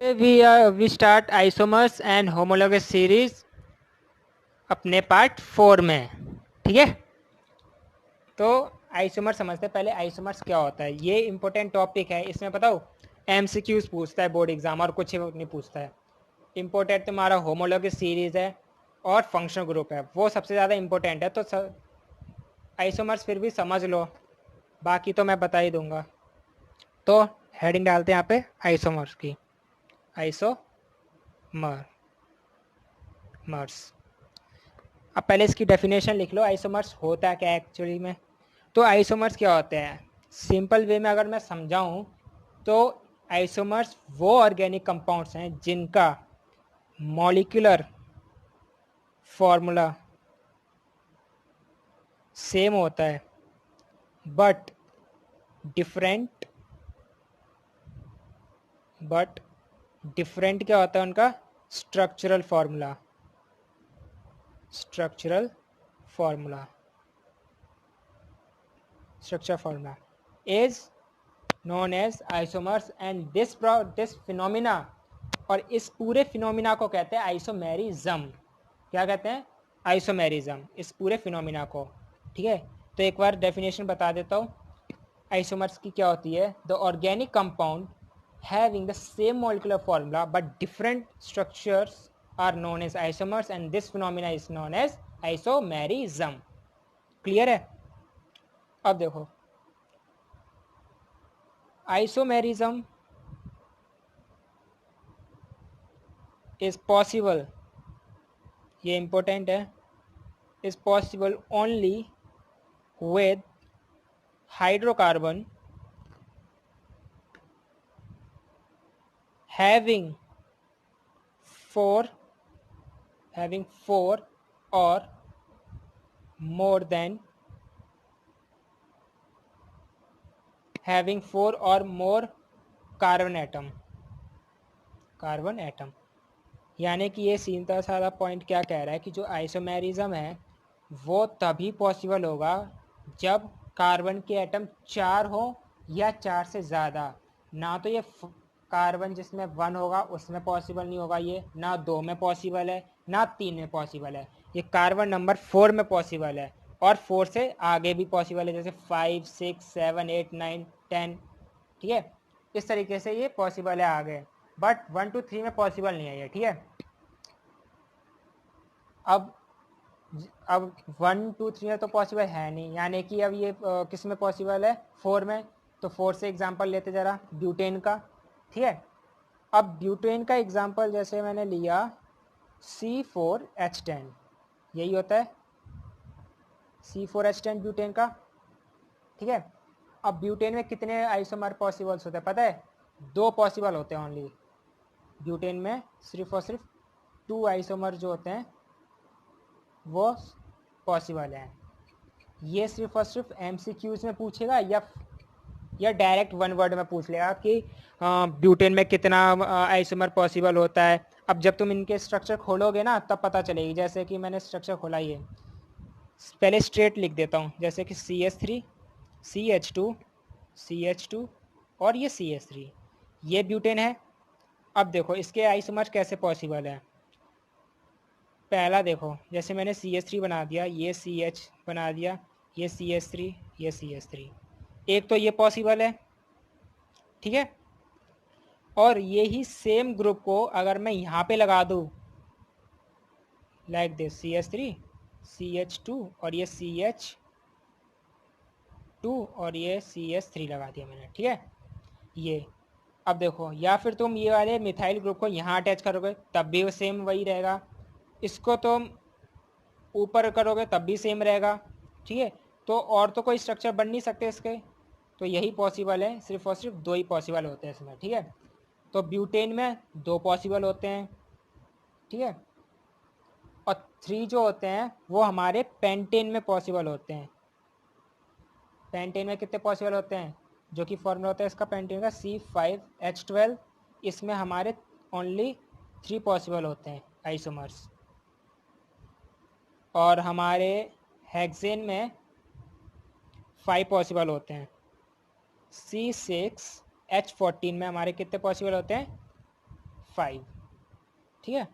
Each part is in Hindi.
We start isomers and homologous series अपने पार्ट 4 में। ठीक है, तो आइसोमर समझते हैं। पहले आइसोमर्स क्या होता है, ये इंपॉर्टेंट टॉपिक है। इसमें बताओ एमसीक्यूज पूछता है बोर्ड एग्जाम, और कुछ नहीं पूछता है। इंपॉर्टेंट तुम्हारा होमोलॉगस सीरीज है और फंक्शनल ग्रुप है, वो सबसे ज़्यादा इंपॉर्टेंट है। तो आइसोमर्स फिर भी समझ लो, बाकी तो मैं बता ही दूंगा। तो हेडिंग डालते हैं यहाँ पे आइसोमर्स की। आइसोमर्स, अब पहले इसकी डेफिनेशन लिख लो। आइसोमर्स होता क्या है एक्चुअली में? तो आइसोमर्स क्या होते हैं, सिंपल वे में अगर मैं समझाऊं तो आइसोमर्स वो ऑर्गेनिक कंपाउंड्स हैं जिनका मॉलिक्यूलर फॉर्मूला सेम होता है बट डिफरेंट क्या होता है उनका structural formula. Structure formula is known as isomers and this phenomena, और इस पूरे फिनोमिना को कहते हैं आइसोमेरिज्म। क्या कहते हैं? आइसोमेरिज्म, इस पूरे फिनोमिना को। ठीक है, तो एक बार डेफिनेशन बता देता हूँ आइसोमर्स की क्या होती है। The organic compound having the same molecular formula but different structures are known as isomers and this phenomena is known as isomerism. Clear है? अब देखो, आइसोमेरिज्म इज पॉसिबल, ये इंपॉर्टेंट है, is possible only with hydrocarbon having four or more than carbon atom. यानी कि ये सीधा साधा पॉइंट क्या कह रहा है कि जो आइसोमेरिज्म है वो तभी पॉसिबल होगा जब कार्बन के एटम 4 हो या 4 से ज़्यादा। ना तो ये कार्बन जिसमें 1 होगा उसमें पॉसिबल नहीं होगा, ये ना 2 में पॉसिबल है ना 3 में पॉसिबल है, ये कार्बन नंबर 4 में पॉसिबल है और 4 से आगे भी पॉसिबल है, जैसे 5, 6, 7, 8, 9, 10। ठीक है, इस तरीके से ये पॉसिबल है आगे, बट 1 to 3 में पॉसिबल नहीं है ये। ठीक है, अब 1, 2, 3 में तो पॉसिबल है नहीं, यानी कि अब ये किस में पॉसिबल है? 4 में। तो 4 से एग्जांपल लेते ज़रा ब्यूटेन का। ठीक है, अब ब्यूटेन का एग्जांपल जैसे मैंने लिया C4H10, यही होता है C4H10 ब्यूटेन का। ठीक है, अब ब्यूटेन में कितने आइसोमर पॉसिबल्स होते हैं पता है? 2 पॉसिबल होते हैं ओनली ब्यूटेन में, सिर्फ और सिर्फ 2 आइसोमर जो होते हैं वो पॉसिबल है। ये सिर्फ और सिर्फ MCQs में पूछेगा या डायरेक्ट 1 वर्ड में पूछ लेगा कि ब्यूटेन में कितना आइसोमर पॉसिबल होता है। अब जब तुम इनके स्ट्रक्चर खोलोगे ना तब पता चलेगी। जैसे कि मैंने स्ट्रक्चर खोला, ये पहले स्ट्रेट लिख देता हूँ, जैसे कि CH3 CH2 CH2 और ये CH3, ये ब्यूटेन है। अब देखो इसके आइसोमर कैसे पॉसिबल है। पहला देखो, जैसे मैंने CH3 बना दिया, ये CH बना दिया, ये CH3, ये CH3, एक तो ये पॉसिबल है। ठीक है, और यही सेम ग्रुप को अगर मैं यहाँ पे लगा दूँ लाइक दिस, CH3 CH2 और ये CH2 और ये CH3 लगा दिया मैंने। ठीक है, ये अब देखो, या फिर तुम ये वाले मिथाइल ग्रुप को यहाँ अटैच करोगे तब भी वो सेम वही रहेगा, इसको तुम ऊपर करोगे तब भी सेम रहेगा। ठीक है, तो और तो कोई स्ट्रक्चर बन नहीं सकते इसके, तो यही पॉसिबल है, सिर्फ और सिर्फ 2 ही पॉसिबल होते हैं इसमें। ठीक है, तो ब्यूटेन में 2 पॉसिबल होते हैं। ठीक है, और 3 जो होते हैं वो हमारे पेंटेन में पॉसिबल होते हैं। पेंटेन में कितने पॉसिबल होते हैं? जो कि फॉर्मूला होता है इसका पेंटेन का C5H12, इसमें हमारे ओनली 3 पॉसिबल होते हैं आइसोमर्स। और हमारे हेक्सेन में 5 पॉसिबल होते हैं। C6H14 में हमारे कितने पॉसिबल होते हैं? 5। ठीक है,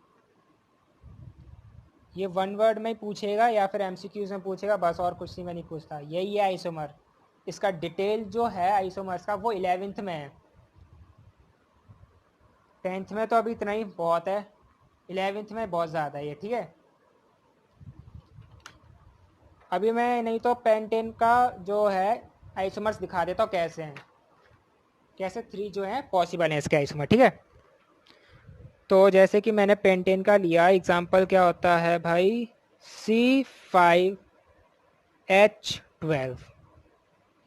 ये वन वर्ड में ही पूछेगा या फिर एमसीक्यूज में पूछेगा, बस और कुछ में नहीं पूछता। यही है आइसोमर। इसका डिटेल जो है आइसोमर्स का वो 11th में है। 10th में तो अभी इतना ही बहुत है, 11th में बहुत ज़्यादा है ये। ठीक है, अभी मैं नहीं तो पेंटेन का जो है आइसोमर्स दिखा देता हूँ कैसे हैं, कैसे 3 जो हैं पॉसिबल हैं इसके आइसोमर। ठीक है, तो जैसे कि मैंने पेंटेन का लिया एग्जांपल, क्या होता है भाई, C5H12,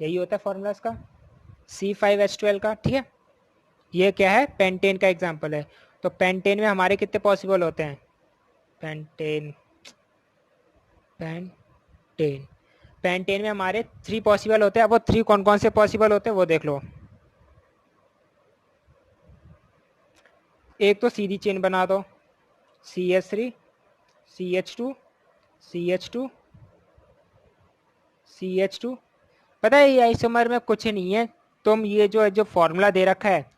यही होता है फॉर्मूला इसका, C5H12 का। ठीक है, ये क्या है, पेंटेन का एग्जांपल है। तो पेंटेन में हमारे कितने पॉसिबल होते हैं, पेंटेन पेंटेन पेंटेन में हमारे 3 पॉसिबल होते हैं। अब वो 3 कौन कौन से पॉसिबल होते हैं वो देख लो। एक तो सीधी चेन बना दो, CH3 CH2 CH2 CH2। पता है ये आइसोमर में कुछ नहीं है, तुम ये जो फॉर्मूला दे रखा है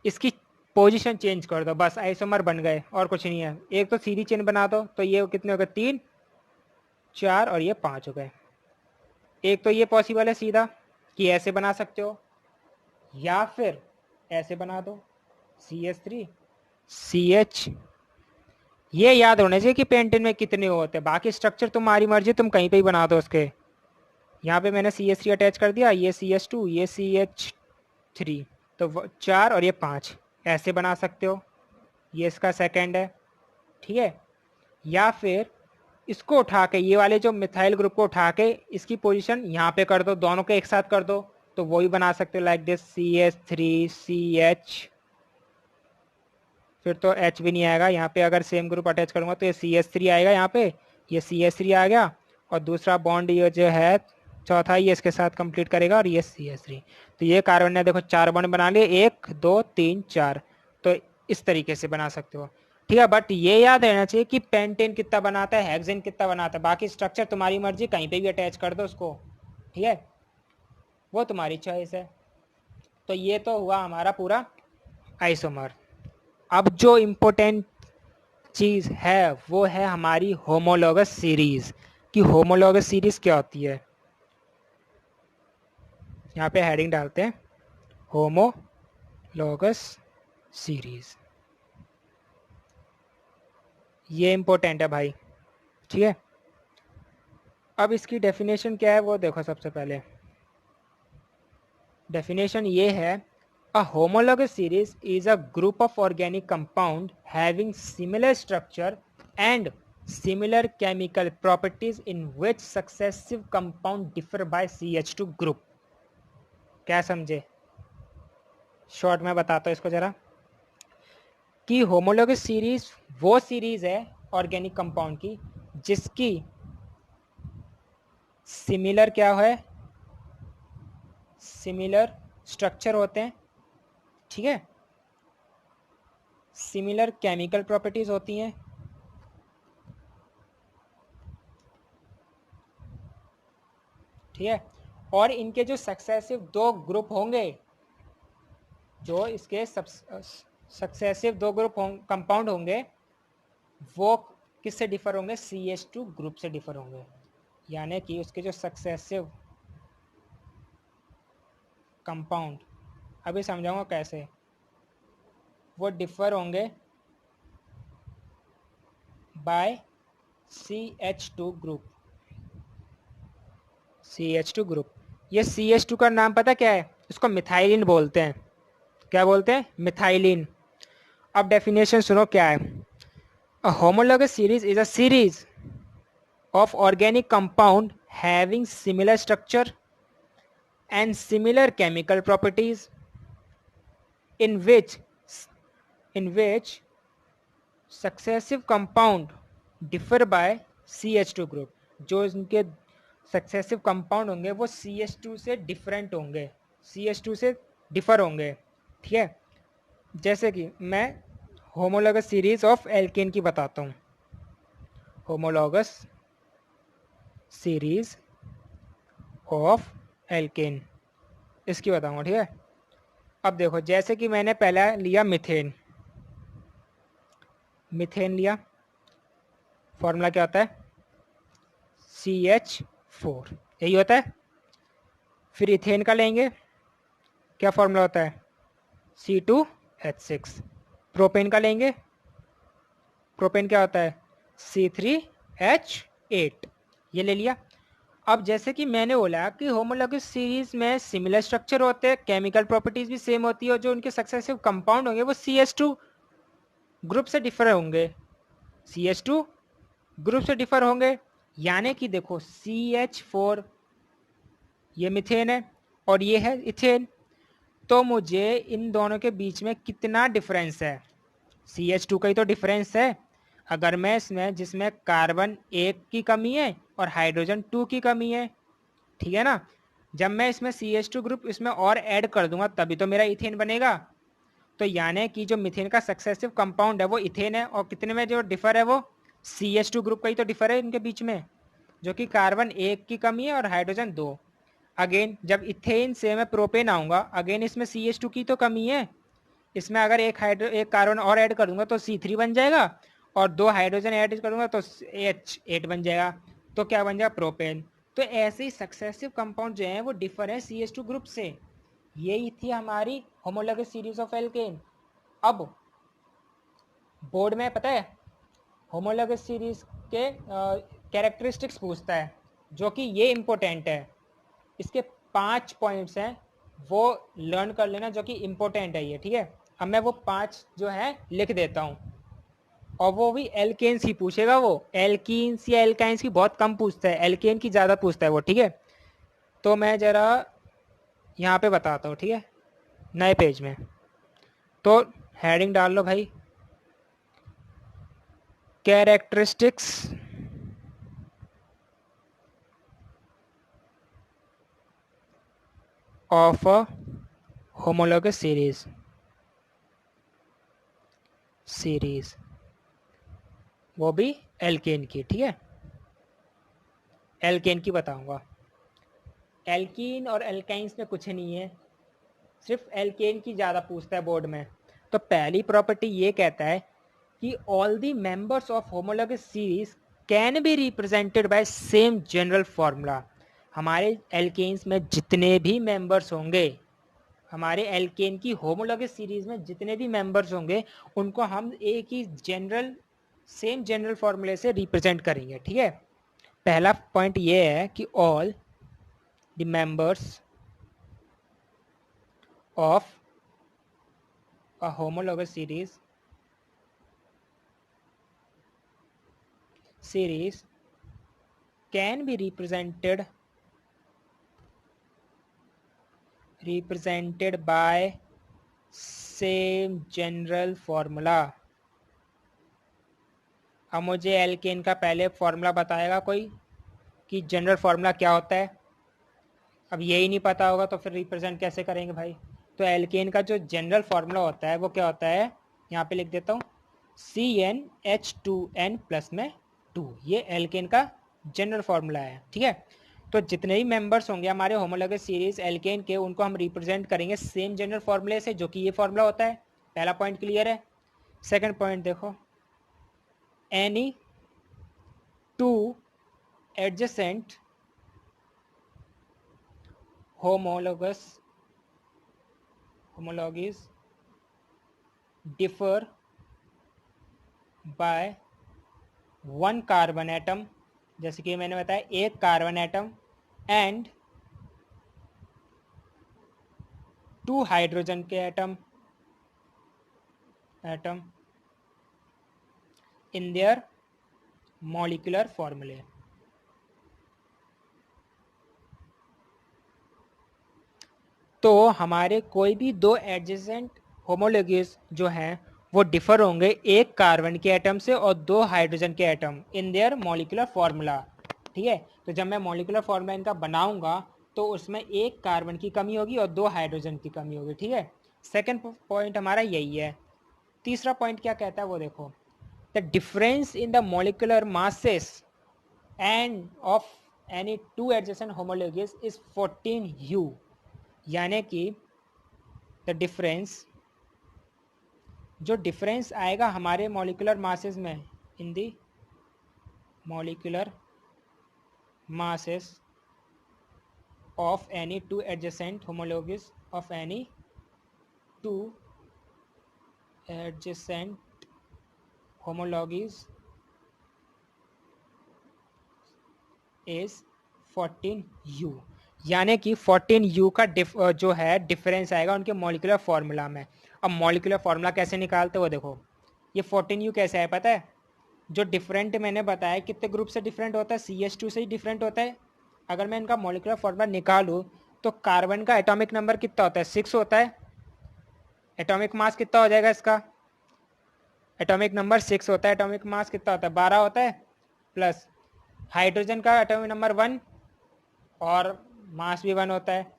इसकी पोजीशन चेंज कर दो, बस आइसोमर बन गए, और कुछ नहीं है। एक तो सीधी चेन बना दो, तो ये कितने हो गए, 3 4 और ये 5 हो गए। एक तो ये पॉसिबल है सीधा कि ऐसे बना सकते हो, या फिर ऐसे बना दो, CH3 CH। ये याद होने चाहिए कि पेंटेन में कितने होते हैं, बाकी स्ट्रक्चर तुम्हारी मर्जी, तुम कहीं पे ही बना दो उसके। यहाँ पे मैंने CH3 अटैच कर दिया, ये CH2 ये CH3, तो 4 और ये 5 ऐसे बना सकते हो, ये इसका सेकंड है। ठीक है, या फिर इसको उठा के, ये वाले जो मिथाइल ग्रुप को उठा के इसकी पोजीशन यहाँ पे कर दो, दोनों के एक साथ कर दो, तो वो भी बना सकते हो, लाइक दिस CH3CH। फिर तो H भी नहीं आएगा यहाँ पे, अगर सेम ग्रुप अटैच करूँगा तो ये CH3 आएगा यहाँ पे, ये CH3 आ गया, और दूसरा बॉन्ड ये जो है चौथा ये इसके साथ कंप्लीट करेगा, और ये CH3। तो ये कार्बन ने देखो 4 बॉन्ड बना लिए, 1 2 3 4, तो इस तरीके से बना सकते हो। ठीक है, बट ये याद रहना चाहिए कि पेंटेन कितना बनाता है, हेक्सेन कितना बनाता है, बाकी स्ट्रक्चर तुम्हारी मर्जी, कहीं पे भी अटैच कर दो उसको। ठीक है, वो तुम्हारी चॉइस है। तो ये तो हुआ हमारा पूरा आइसोमर। अब जो इम्पोर्टेंट चीज़ है वो है हमारी होमोलॉगस सीरीज़, कि होमोलॉगस सीरीज़ क्या होती है। यहाँ पे हेडिंग डालते हैं, होमोलॉगस सीरीज़, ये इम्पोर्टेंट है भाई। ठीक है, अब इसकी डेफिनेशन क्या है वो देखो। सबसे पहले डेफिनेशन ये है, a homologous series is a group of organic compound having similar structure and similar chemical properties in which successive compound differ by CH2 group. क्या समझे, शॉर्ट में बताता हूँ इसको जरा, कि होमोलॉगस सीरीज वो सीरीज है ऑर्गेनिक कंपाउंड की जिसकी सिमिलर क्या है, सिमिलर स्ट्रक्चर होते हैं। ठीक है, सिमिलर केमिकल प्रॉपर्टीज होती हैं। ठीक है, और इनके जो सक्सेसिव 2 ग्रुप होंगे, जो इसके सक्सेसिव 2 ग्रुप कंपाउंड होंगे, वो किससे डिफर होंगे, CH2 ग्रुप से डिफर होंगे। यानी कि उसके जो सक्सेसिव कंपाउंड, अभी समझाऊंगा कैसे, वो डिफर होंगे bye CH2 group. CH2 group, ये CH2 का नाम पता क्या है, इसको मिथाइलिन बोलते हैं। क्या बोलते हैं, मिथाइलिन। अब डेफिनेशन सुनो क्या है, a homologous series is a series of organic compound having similar structure and similar chemical properties in which successive compound differ by CH2 group। जो इनके सक्सेसिव कंपाउंड होंगे वो CH2 से डिफरेंट होंगे, CH2 से डिफर होंगे। ठीक है, जैसे कि मैं होमोलॉगस सीरीज ऑफ एल्केन की बताता हूँ, होमोलॉगस सीरीज ऑफ एल्केन इसकी बताऊंगा। ठीक है, अब देखो, जैसे कि मैंने पहला लिया मिथेन, मीथेन लिया, फॉर्मूला क्या होता है CH4, यही होता है। फिर इथेन का लेंगे, क्या फॉर्मूला होता है C2H6। प्रोपेन का लेंगे, प्रोपेन क्या होता है C3H8, ये ले लिया। अब जैसे कि मैंने बोला कि होमोलॉगस सीरीज में सिमिलर स्ट्रक्चर होते हैं, केमिकल प्रॉपर्टीज भी सेम होती है, और जो उनके सक्सेसिव कंपाउंड होंगे वो CH2 ग्रुप से डिफर होंगे, CH2 ग्रुप से डिफर होंगे। यानी कि देखो CH4 ये मीथेन है और ये है इथेन, तो मुझे इन दोनों के बीच में कितना डिफरेंस है, CH2 का ही तो डिफरेंस है। अगर मैं इसमें जिसमें कार्बन 1 की कमी है और हाइड्रोजन 2 की कमी है, ठीक है ना, जब मैं इसमें CH2 ग्रुप इसमें और ऐड कर दूंगा तभी तो मेरा इथेन बनेगा। तो यानी कि जो मीथेन का सक्सेसिव कंपाउंड है वो इथेन है, और कितने में जो डिफर है वो CH2 ग्रुप का ही तो डिफर है इनके बीच में, जो कि कार्बन 1 की कमी है और हाइड्रोजन 2। अगेन जब इथेन से मैं प्रोपेन आऊँगा, अगेन इसमें CH2 की तो कमी है, इसमें अगर एक कार्बन और ऐड कर दूंगा तो C3 बन जाएगा, और 2 हाइड्रोजन ऐड करूंगा तो H8 बन जाएगा, तो क्या बन जाएगा प्रोपेन। तो ऐसे ही सक्सेसिव कंपाउंड जो हैं वो डिफर है CH2 ग्रुप से। यही थी हमारी होमोलॉगस सीरीज ऑफ एल्केन। अब बोर्ड में पता है होमोलॉगस सीरीज के कैरेक्टरिस्टिक्स पूछता है, जो कि ये इम्पोर्टेंट है, इसके 5 पॉइंट्स हैं वो लर्न कर लेना, जो कि इम्पोर्टेंट है ये, ठीक है। अब मैं वो 5 जो है लिख देता हूँ, और वो भी एल्केन्स ही पूछेगा, वो एल्कीन्स या एल्काइंस की बहुत कम पूछता है, एल्केन की ज़्यादा पूछता है वो, ठीक है। तो मैं ज़रा यहाँ पे बताता हूँ, ठीक है, नए पेज में। तो हेडिंग डाल लो भाई, characteristics of a homologous series, वो भी एल्केन की, ठीक है, एल्केन की बताऊंगा। एल्कीन और एल्काइंस में कुछ नहीं है, सिर्फ एल्केन की ज़्यादा पूछता है बोर्ड में। तो पहली प्रॉपर्टी ये कहता है कि all the members of homologous series can be represented by same general formula. हमारे एल्केन्स में जितने भी मेंबर्स होंगे, हमारे एल्केन की होमोलॉगस सीरीज में जितने भी मेंबर्स होंगे, उनको हम एक ही सेम जनरल फार्मूले से रिप्रेजेंट करेंगे, ठीक है। पहला पॉइंट ये है कि all the members of a homologous series can be represented by same general formula। अब मुझे एल्केन का पहले फॉर्मूला बताएगा कोई कि जनरल फार्मूला क्या होता है। अब यही नहीं पता होगा तो फिर रिप्रेजेंट कैसे करेंगे भाई। तो एल्केन का जो जनरल फार्मूला होता है वो क्या होता है, यहाँ पे लिख देता हूँ, CnH2n प्लस में 2, ये एल्केन का जनरल फार्मूला है, ठीक है। तो जितने भी मेंबर्स होंगे हमारे होमोलॉगस सीरीज एल्केन के, उनको हम रिप्रेजेंट करेंगे सेम जनरल फार्मूले से, जो कि ये फार्मूला होता है। पहला पॉइंट क्लियर है। सेकंड पॉइंट देखो, any two adjacent homologous differ by one carbon atom, जैसे कि मैंने बताया एक कार्बन एटम, एंड 2 हाइड्रोजन के एटम इन देयर मॉलिक्यूलर फॉर्मूले। तो हमारे कोई भी 2 एडजेसेंट होमोलॉगस जो हैं वो डिफर होंगे एक कार्बन के एटम से और 2 हाइड्रोजन के atom in their molecular formula, ठीक है। तो जब मैं मॉलिक्यूलर फार्मूला इनका बनाऊंगा तो उसमें एक कार्बन की कमी होगी और 2 हाइड्रोजन की कमी होगी, ठीक है। सेकंड पॉइंट हमारा यही है। तीसरा पॉइंट क्या कहता है वो देखो, the difference in the molecular masses end of any 2 adjacent homologous is 14U, यानी कि द डिफरेंस जो डिफरेंस आएगा हमारे मॉलिक्यूलर मासेस में, इन दी molecular masses of any two adjacent homologues of any two adjacent homologues is 14U, यानी कि 14U का जो है डिफरेंस आएगा उनके मॉलिक्यूलर फार्मूला में। अब मॉलिक्यूलर फार्मूला कैसे निकालते हो, देखो ये 14U कैसे है पता है, जो डिफरेंट मैंने बताया कितने ग्रुप से डिफरेंट होता है, CH2 से ही डिफरेंट होता है। अगर मैं इनका मॉलिक्यूलर फार्मूला निकालूँ तो कार्बन का एटॉमिक नंबर कितना होता है, 6 होता है। एटॉमिक मास कितना हो जाएगा इसका, एटॉमिक नंबर 6 होता है, एटॉमिक मास कितना होता है 12 होता है, प्लस हाइड्रोजन का एटॉमिक नंबर 1 और मास भी 1 होता है।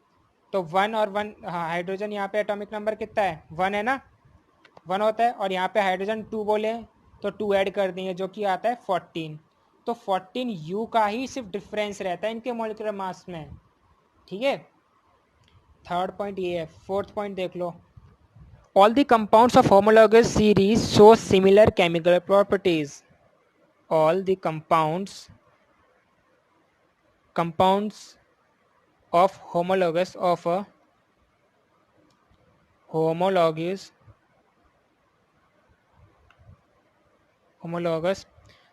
तो 1 और 1, हाइड्रोजन यहाँ पे एटॉमिक नंबर कितना है 1 है ना, 1 होता है, और यहाँ पे हाइड्रोजन 2 बोले तो 2 ऐड कर देंगे जो कि आता है 14। तो 14U का ही सिर्फ डिफरेंस रहता है इनके मॉलिक्यूलर मास में, ठीक है। थर्ड पॉइंट ये है। फोर्थ पॉइंट देख लो, all the compounds of homologous series show similar chemical properties. All the compounds of homologous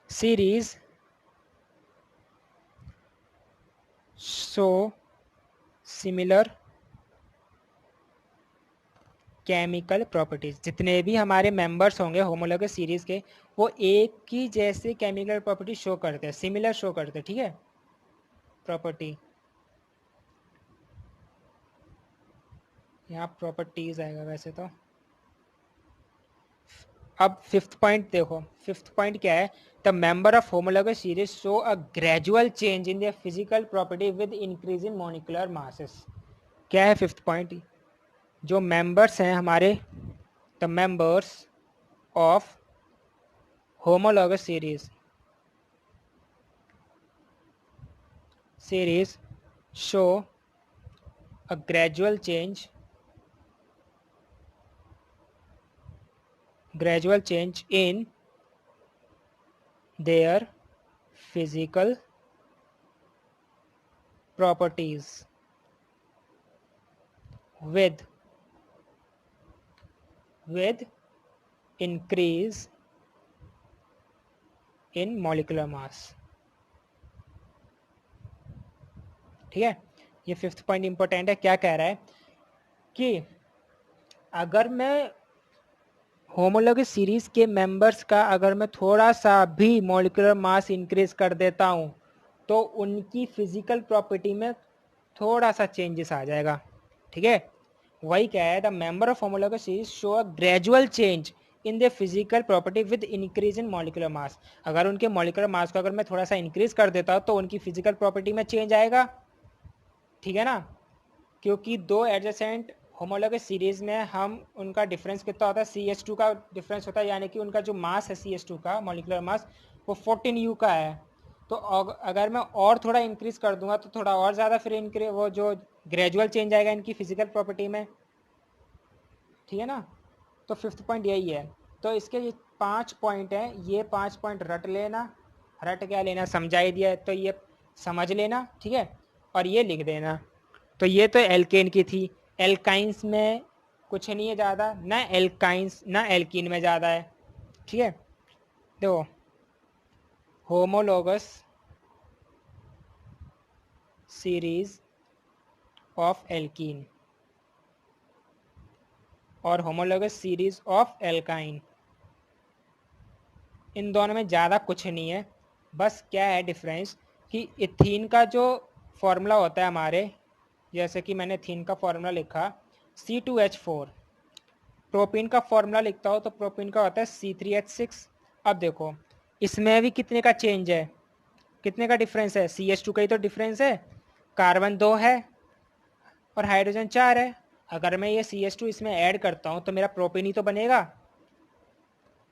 series show similar chemical properties. जितने भी हमारे मेंबर्स होंगे होमोलॉगस सीरीज के वो एक ही जैसे केमिकल प्रॉपर्टी शो करते हैं, सिमिलर शो करते हैं, ठीक है। प्रॉपर्टी यहाँ प्रॉपर्टीज आएगा वैसे तो। अब फिफ्थ पॉइंट देखो, फिफ्थ पॉइंट क्या है, the member of homologous series show a gradual change in the physical property with increase in molecular masses. क्या है फिफ्थ पॉइंट, जो मेंबर्स हैं हमारे, the members of homologous series show a gradual change in their physical properties with increase in molecular mass। ठीक है, ये फिफ्थ पॉइंट इंपॉर्टेंट है। क्या कह रहा है कि अगर मैं होमोलॉगस सीरीज के मेंबर्स का अगर मैं थोड़ा सा भी मॉलिक्यूलर मास इंक्रीज कर देता हूं तो उनकी फिजिकल प्रॉपर्टी में थोड़ा सा चेंजेस आ जाएगा, ठीक है। वही क्या है, the member of homologous series show a gradual change in the physical property with increase in molecular mass. अगर उनके मॉलिक्यूलर मास को अगर मैं थोड़ा सा इंक्रीज कर देता हूँ तो उनकी फिजिकल प्रॉपर्टी में चेंज आएगा, ठीक है ना। क्योंकि दो एडजेसेंट होमोलॉगस सीरीज में हम उनका डिफरेंस कितना होता है, CH2 का डिफरेंस होता है, यानी कि उनका जो मास है CH2 का मॉलिक्यूलर मास वो 14U का है। तो अगर मैं और थोड़ा इंक्रीज कर दूंगा तो थोड़ा और ज़्यादा फिर इंक्रीज वो जो ग्रेजुअल चेंज आएगा इनकी फिजिकल प्रॉपर्टी में, ठीक है ना। तो फिफ्थ पॉइंट यही है। तो इसके ये 5 पॉइंट हैं, ये 5 पॉइंट रट लेना, रट क्या लेना, समझा ही दिया तो ये समझ लेना, ठीक है, और ये लिख देना। तो ये तो एल्केन की थी। एल्काइंस में कुछ नहीं है ज़्यादा, ना एल्काइंस ना एल्कीन में ज़्यादा है, ठीक है। देखो होमोलॉगस सीरीज ऑफ एल्कीन और होमोलॉगस सीरीज ऑफ एल्काइन, इन दोनों में ज़्यादा कुछ नहीं है। बस क्या है डिफरेंस कि इथीन का जो फॉर्मूला होता है हमारे, जैसे कि मैंने इथीन का फॉर्मूला लिखा C2H4, प्रोपीन का फॉर्मूला लिखता हो तो प्रोपीन का होता है C3H6। अब देखो इसमें भी कितने का चेंज है, कितने का डिफरेंस है, CH2 का ही तो डिफरेंस है, कार्बन 2 है और हाइड्रोजन 4 है। अगर मैं ये CH2 इसमें ऐड करता हूँ तो मेरा प्रोपीन ही तो बनेगा,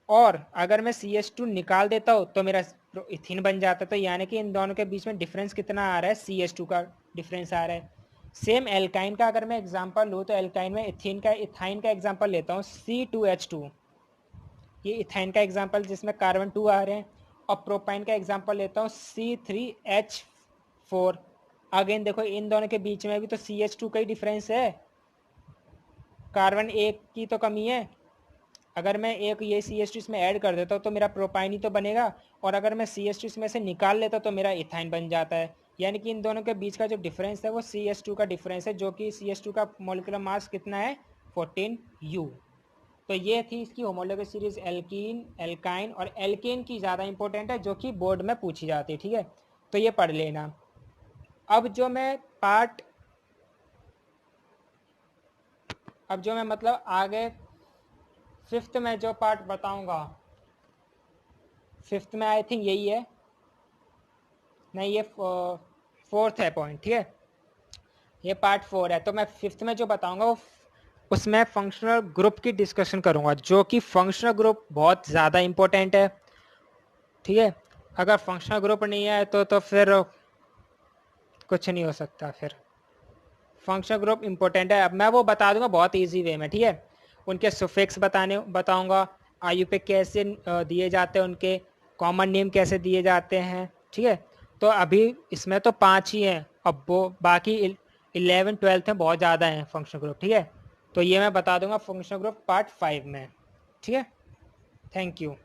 और अगर मैं CH2 निकाल देता हूँ तो मेरा इथिन बन जाता है। तो यानी कि इन दोनों के बीच में डिफरेंस कितना आ रहा है, CH2 का डिफरेंस आ रहा है। सेम एल्काइन का अगर मैं एग्जांपल लूँ तो एल्काइन में इथिन का इथाइन का एग्जांपल लेता हूँ C2H2, ये इथाइन का एग्जांपल जिसमें कार्बन 2 आ रहे हैं, और प्रोपाइन का एग्जांपल लेता हूँ C3H4। अगेन देखो इन दोनों के बीच में भी तो CH2 का ही डिफरेंस है, कार्बन एक की तो कमी है। अगर मैं एक ये CH2 इसमें ऐड कर देता हूँ तो मेरा प्रोपाइन ही तो बनेगा, और अगर मैं CH2 इसमें से निकाल लेता तो मेरा इथाइन बन जाता है। यानी कि इन दोनों के बीच का जो डिफरेंस है वो CH2 का डिफरेंस है, जो कि CH2 का मॉलिक्यूलर मास कितना है 14U। तो ये थी इसकी होमोलॉगस सीरीज एल्कीन, एल्काइन, और एल्केन की ज़्यादा इंपॉर्टेंट है जो कि बोर्ड में पूछी जाती है, ठीक है, तो ये पढ़ लेना। अब जो मैं मतलब आगे फिफ्थ में जो पार्ट बताऊंगा, फिफ्थ में आई थिंक यही है, नहीं ये फोर्थ है पॉइंट, ठीक है, ये पार्ट 4 है। तो मैं फिफ्थ में जो बताऊंगा वो उसमें फंक्शनल ग्रुप की डिस्कशन करूंगा, जो कि फंक्शनल ग्रुप बहुत ज़्यादा इंपॉर्टेंट है, ठीक है। अगर फंक्शनल ग्रुप नहीं है तो फिर कुछ नहीं हो सकता। फिर फंक्शनल ग्रुप इंपॉर्टेंट है, अब मैं वो बता दूंगा बहुत इजी वे में, ठीक है। उनके सुफिक्स बताऊंगा, आयु पे कैसे दिए जाते हैं, उनके कॉमन नेम कैसे दिए जाते हैं, ठीक है। तो अभी इसमें तो 5 ही हैं, अब वो बाकी 11 12 में बहुत ज़्यादा हैं फंक्शनल ग्रुप, ठीक है। तो ये मैं बता दूंगा फंक्शनल ग्रुप पार्ट 5 में, ठीक है। Thank you.